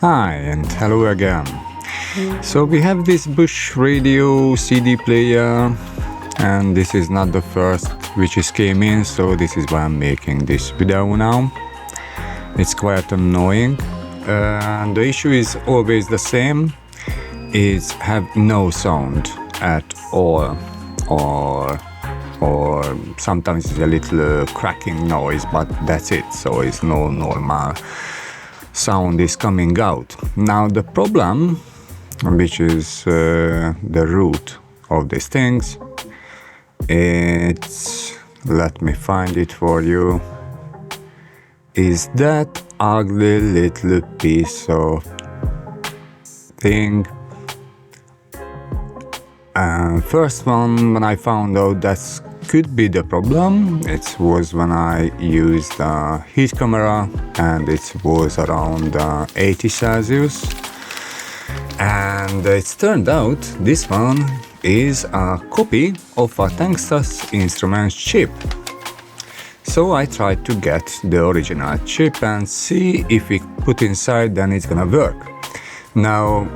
Hi and hello again. So we have this Bush radio CD player, and this is not the first which is came in, so this is why I'm making this video now. It's quite annoying, and the issue is always the same, is have no sound at all, or sometimes it's a little cracking noise, but that's it, so it's no normal sound is coming out. Now the problem, which is the root of these things, it's, let me find it for you, is that ugly little piece of thing. First one, when I found out that could be the problem, it was when I used a heat camera, and it was around 80 Celsius, and it turned out this one is a copy of a Texas Instruments chip. So I tried to get the original chip and see if we put inside, then it's gonna work. Now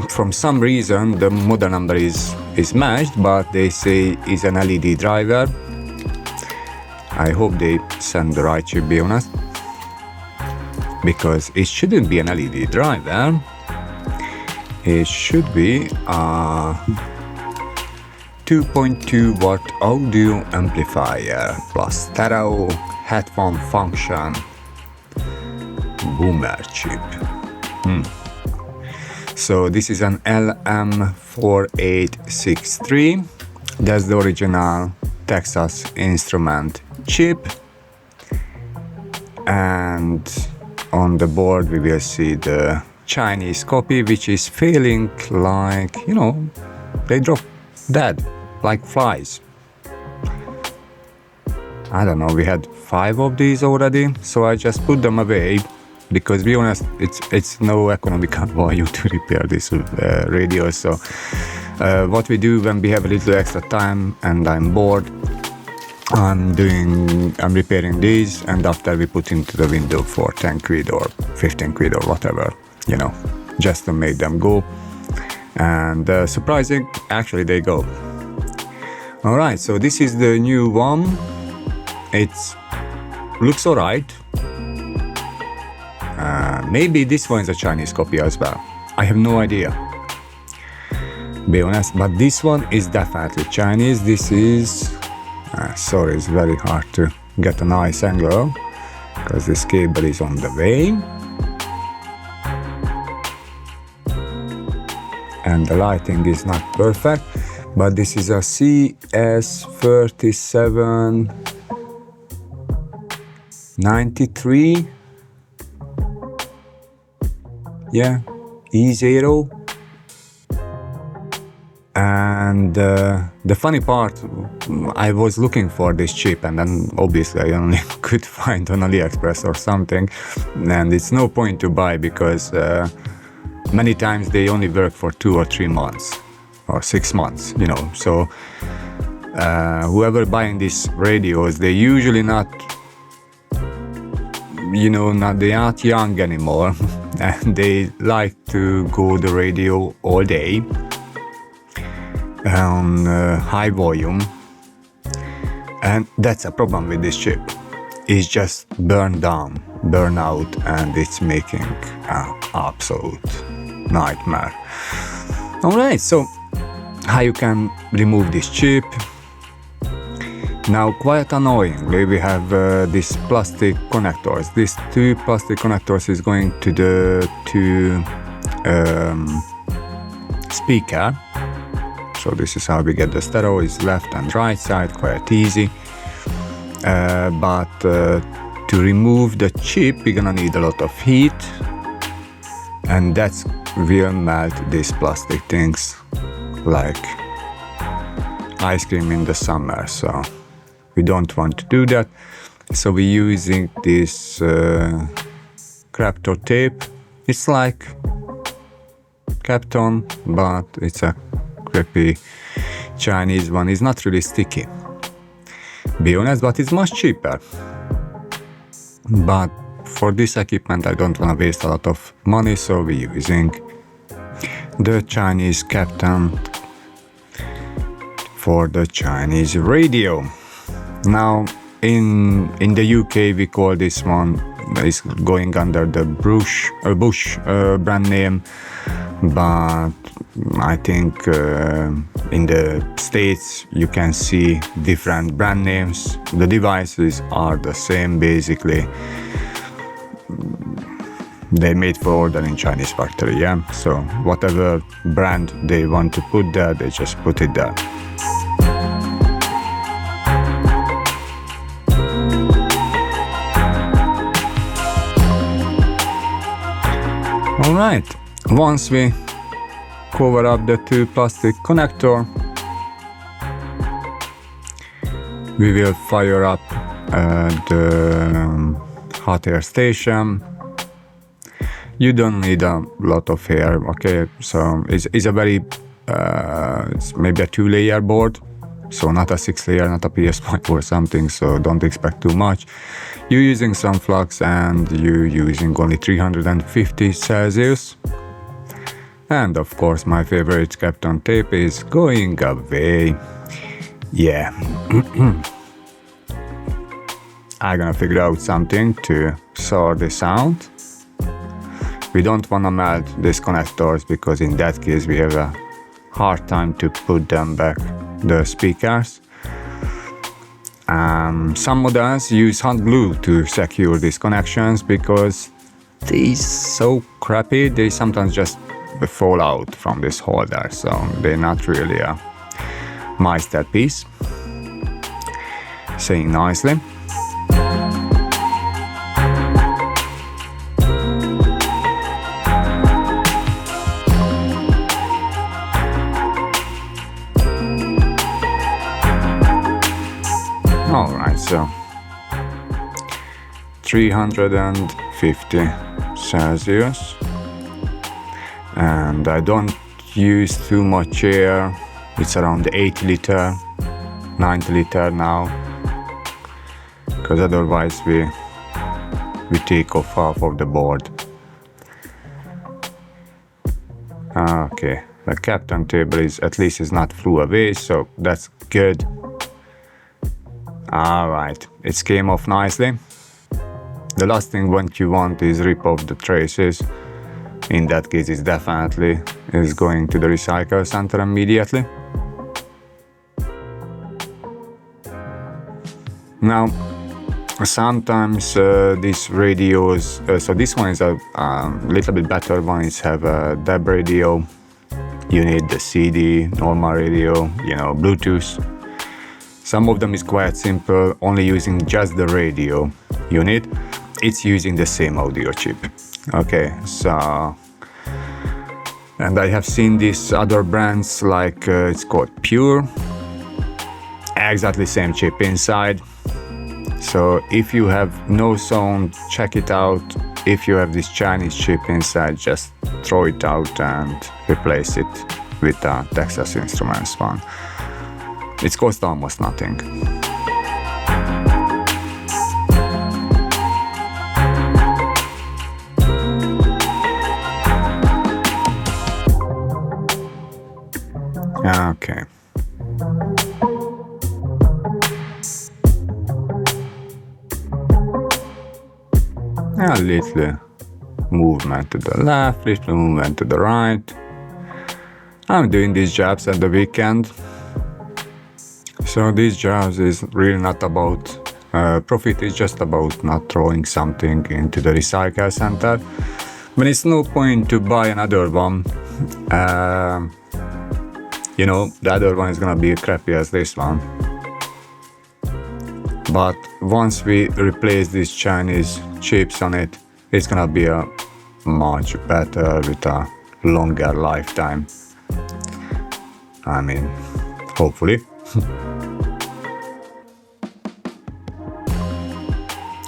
from some reason the model number is matched, but they say it's an LED driver. I hope they send the right chip, be honest, because it shouldn't be an LED driver. It should be a 2.2 watt audio amplifier plus stereo headphone function boomer chip. So this is an LM4863. That's the original Texas Instrument chip. And on the board we will see the Chinese copy, which is failing like, you know, they drop dead like flies. I don't know, we had 5 of these already, so I just put them away. Because, to be honest, it's no economical value to repair this radio. So what we do when we have a little extra time and I'm bored, I'm repairing these, and after we put into the window for 10 quid or 15 quid or whatever, you know, just to make them go. And surprising, actually they go. All right, so this is the new one. It looks all right. Maybe this one is a Chinese copy as well. I have no idea, be honest, but this one is definitely Chinese. This is, sorry, it's very hard to get a nice angle because this cable is on the way. And the lighting is not perfect, but this is a CS3793 E0. And the funny part, I was looking for this chip, and then obviously I only could find on AliExpress or something, and it's no point to buy because many times they only work for 2 or 3 months or 6 months, you know. So whoever buying these radios, they usually not, you know, they aren't young anymore. And they like to go the radio all day on high volume, and that's a problem with this chip. It's just burn out, and it's making an absolute nightmare. All right, so how you can remove this chip? Now, quite annoyingly, we have these plastic connectors. These 2 plastic connectors is going to the 2 speaker. So this is how we get the stereo, is left and right side, quite easy. But to remove the chip, we're gonna need a lot of heat, and that's will melt these plastic things like ice cream in the summer. So we don't want to do that, so we're using this Craptor tape. It's like Kapton, but it's a crappy Chinese one. It's not really sticky, be honest, but it's much cheaper. But for this equipment I don't want to waste a lot of money, so we're using the Chinese Captain for the Chinese radio. Now in the UK we call this one, is going under the Bush brand name, but I think in the States you can see different brand names. The devices are the same basically. They made for order in Chinese factory, yeah? So whatever brand they want to put there, they just put it there. Alright, once we cover up the two plastic connector, we will fire up the hot air station. You don't need a lot of air, okay? So it's a very, it's maybe a 2-layer board, so not a 6-layer, not a PS5 or something, so don't expect too much. You're using some flux and you're using only 350 Celsius. And of course my favorite Captain tape is going away. Yeah. I'm gonna figure out something to sort this out. We don't wanna melt these connectors because in that case we have a hard time to put them back, the speakers. Some models use hot glue to secure these connections because they're so crappy, they sometimes just fall out from this holder, so they're not really a masterpiece. Saying nicely. Alright, so 350 Celsius, and I don't use too much air. It's around 80 liter, 90 liter now, because otherwise we take off half of the board. Okay, the Captain table is at least is not flew away, so that's good. Alright, it came off nicely. The last thing what you want is rip off the traces. In that case, it definitely is going to the recycle center immediately. Now, sometimes these radios, so this one is a little bit better one, is have a DAB radio. You need the CD, normal radio, you know, Bluetooth. Some of them is quite simple, only using just the radio unit. It's using the same audio chip. Okay, so, and I have seen these other brands like it's called Pure, exactly same chip inside. So if you have no sound, check it out. If you have this Chinese chip inside, just throw it out and replace it with a Texas Instruments one. It costs almost nothing. Okay. A little movement to the left, little movement to the right. I'm doing these jobs at the weekend. So these jobs is really not about profit, it's just about not throwing something into the recycle center. When it's no point to buy another one, you know, the other one is gonna be crappy as this one. But once we replace these Chinese chips on it, it's gonna be a much better with a longer lifetime. I mean, hopefully.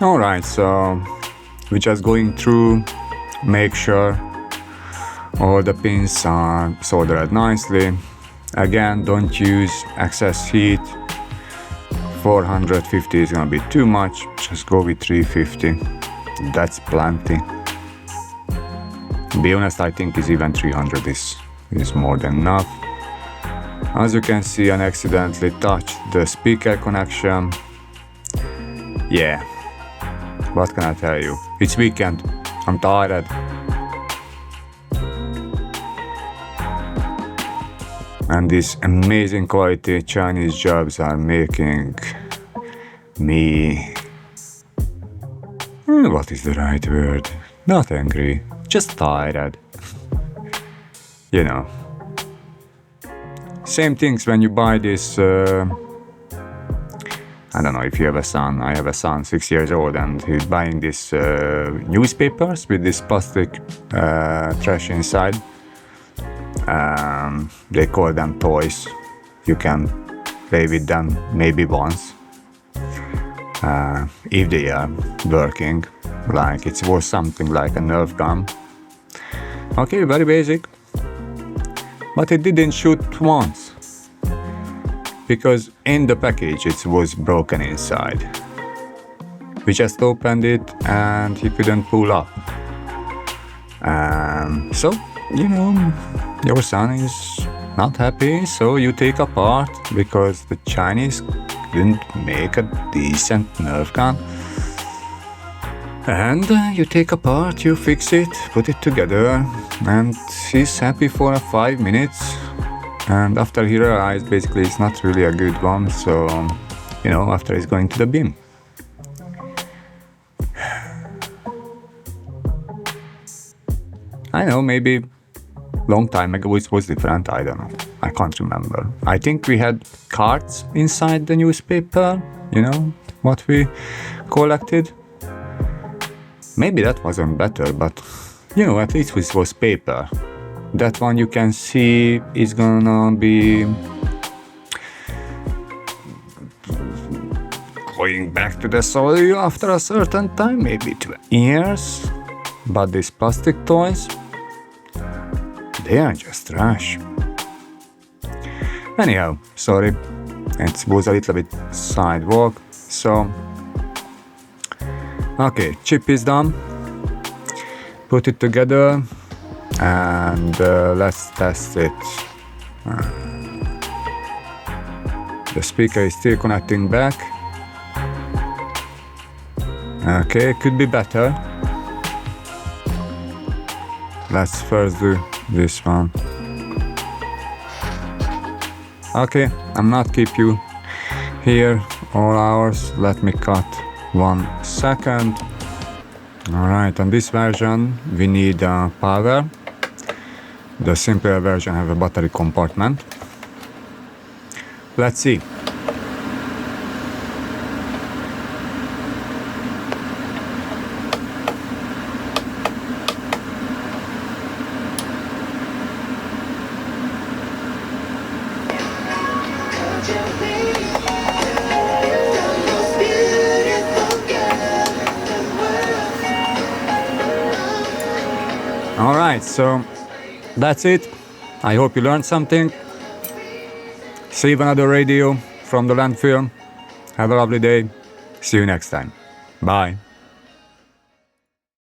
Alright, so we're just going through, make sure all the pins are soldered nicely. Again, don't use excess heat. 450 is gonna be too much, just go with 350. That's plenty. To be honest, I think is even 300 is more than enough. As you can see, I accidentally touched the speaker connection. Yeah, what can I tell you? It's weekend, I'm tired. And these amazing quality Chinese jobs are making me... what is the right word? Not angry, just tired. You know. Same things when you buy this... I don't know if you have a son. I have a son, 6 years old, and he's buying these newspapers with this plastic trash inside. They call them toys. You can play with them maybe once. If they are working, like it was something like a Nerf gun. Okay, very basic. But it didn't shoot once. Because in the package it was broken inside. We just opened it and he couldn't pull up. So, you know, your son is not happy, so you take apart because the Chinese didn't make a decent Nerf gun. And you take apart, you fix it, put it together, and he's happy for 5 minutes. And after he realized basically it's not really a good one, so, you know, after he's going to the bin. I know, maybe long time ago it was different, I don't know. I can't remember. I think we had cards inside the newspaper, you know, what we collected. Maybe that wasn't better, but, you know, at least it was paper. That one you can see is gonna be going back to the soil after a certain time, maybe 2 years. But these plastic toys, they are just trash. Anyhow, sorry, it was a little bit sidewalk, so... Okay, chip is done. Put it together. And let's test it. The speaker is still connecting back. Okay, could be better. Let's first do this one. Okay, I'm not keep you here all hours. Let me cut 1 second. Alright, on this version we need power. The simpler version has a battery compartment. Let's see. Alright, so that's it. I hope you learned something. Save another radio from the landfill. Have a lovely day. See you next time. Bye.